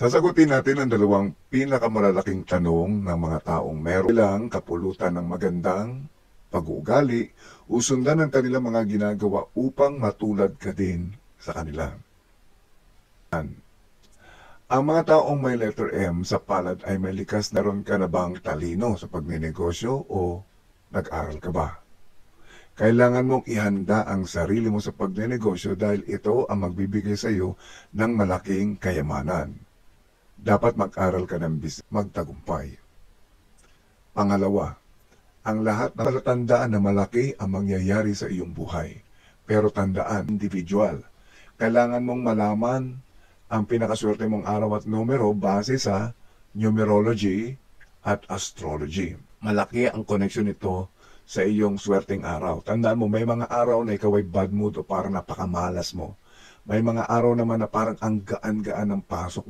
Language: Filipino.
Sasagutin natin ang dalawang pinakamalalaking tanong ng mga taong meron lang kapulutan ng magandang pag-uugali o sundan ng kanilang mga ginagawa upang matulad ka din sa kanila. Ang mga taong may letter M sa palad ay may likas na ron ka na bang talino sa pagnenegosyo o nag-aral ka ba? Kailangan mong ihanda ang sarili mo sa pagnenegosyo dahil ito ang magbibigay sa iyo ng malaking kayamanan. Dapat mag-aral ka ng magtagumpay. Pangalawa, ang lahat ng palatandaan na malaki ang mangyayari sa iyong buhay. Pero tandaan, individual. Kailangan mong malaman ang pinakaswerte mong araw at numero base sa numerology at astrology. Malaki ang koneksyon nito sa iyong swerteng araw. Tandaan mo, may mga araw na ikaw ay bad mood o parang napakamalas mo. May mga araw naman na parang ang gaan-gaan ng pasok